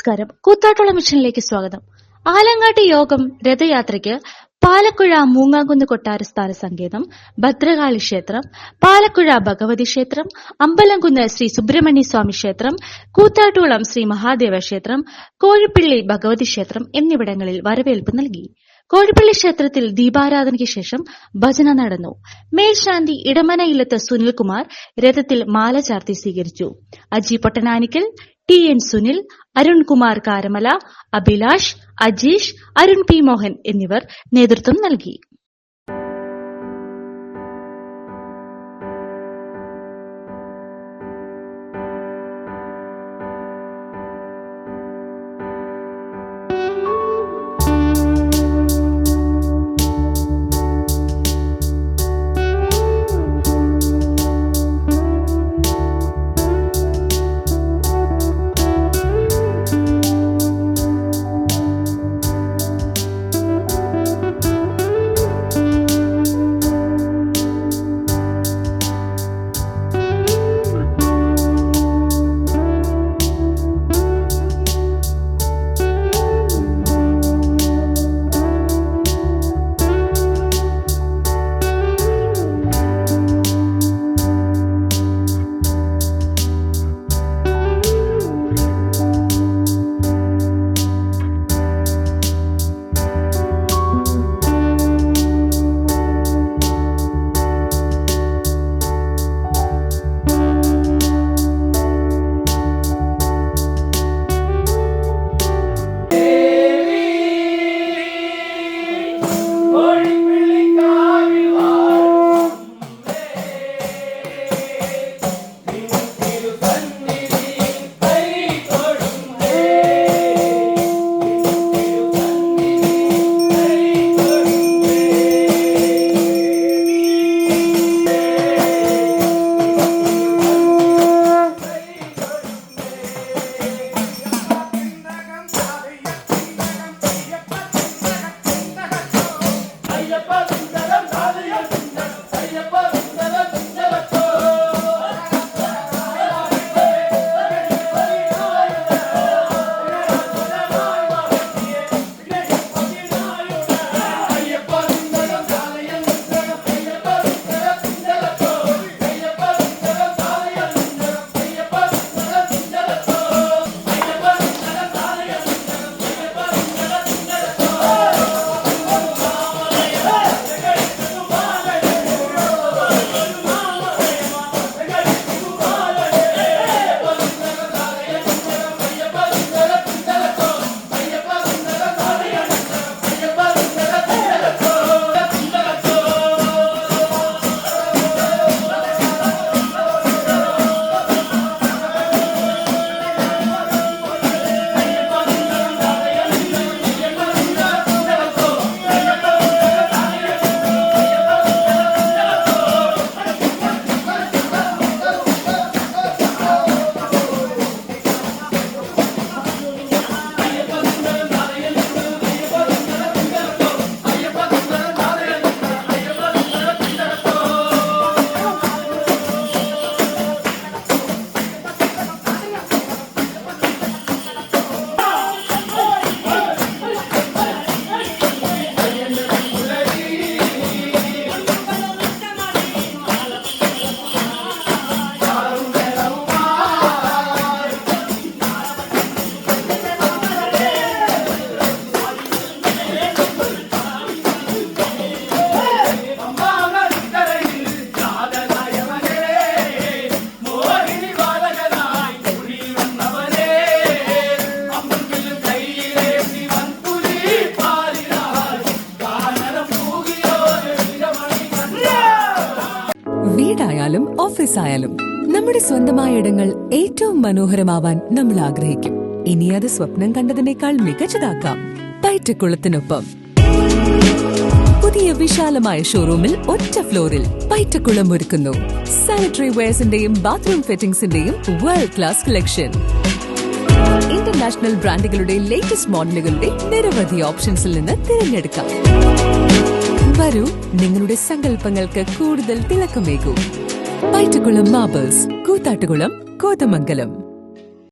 നമസ്കാരം. കൂത്താട്ടുള്ള മിഷനിലേക്ക് സ്വാഗതം. ആലങ്ങാട്ട് യോഗം രഥയാത്രയ്ക്ക് പാലക്കുഴ മൂങ്ങാങ്കുന്ന് കൊട്ടാരസ്ഥാന സങ്കേതം, ഭദ്രകാളി ക്ഷേത്രം, പാലക്കുഴ ഭഗവതി ക്ഷേത്രം, അമ്പലംകുന്ന് ശ്രീ സുബ്രഹ്മണ്യ സ്വാമി ക്ഷേത്രം, കൂത്താട്ടുകുളം ശ്രീ മഹാദേവ ക്ഷേത്രം, കോഴിപ്പള്ളി ഭഗവതി ക്ഷേത്രം എന്നിവിടങ്ങളിൽ വരവേൽപ്പ് നൽകി. കോഴിപ്പള്ളി ക്ഷേത്രത്തിൽ ദീപാരാധനയ്ക്ക് ശേഷം ഭജന നടന്നു. മേൽശാന്തി ഇടമന ഇല്ലത്ത് സുനിൽകുമാർ രഥത്തിൽ മാല ചാർത്തി സ്വീകരിച്ചു. Aji Pottananikkal, T N Sunil, Arunkumar Karamala, Abhilash, Ajeesh, Arun P Mohan എന്നിവർ നേതൃത്വം നൽകി. വീടായാലും ഓഫീസായാലും നമ്മുടെ സ്വന്തമായ ഇടങ്ങൾ ഏറ്റവും മനോഹരമാവാൻ നമ്മൾ ആഗ്രഹിക്കും. ഇനി അത് സ്വപ്നം കണ്ടതിനേക്കാൾ മികച്ചതാക്കാം പൈറ്റക്കുളത്തിനൊപ്പം. പുതിയ വിശാലമായ ഷോറൂമിൽ ഒറ്റ ഫ്ലോറിൽ പൈറ്റക്കുളം ഒരുക്കുന്നു സാനിറ്ററി വെയർസിന്റെയും ബാത്റൂം ഫിറ്റിംഗ്സിന്റെയും വേൾഡ് ക്ലാസ് കളക്ഷൻ. ഇന്റർനാഷണൽ ബ്രാൻഡുകളുടെ ലേറ്റസ്റ്റ് മോഡലുകളുടെ നിരവധി ഓപ്ഷൻസിൽ നിന്ന് തിരഞ്ഞെടുക്കാം. വരൂ, നിങ്ങളുടെ സങ്കല്പങ്ങൾക്ക് കൂടുതൽ തിളക്കമേകൂ. പൈറ്റക്കുളം മാർബിൾസ്, കൂത്താട്ടുകുളം, കോതമംഗലം.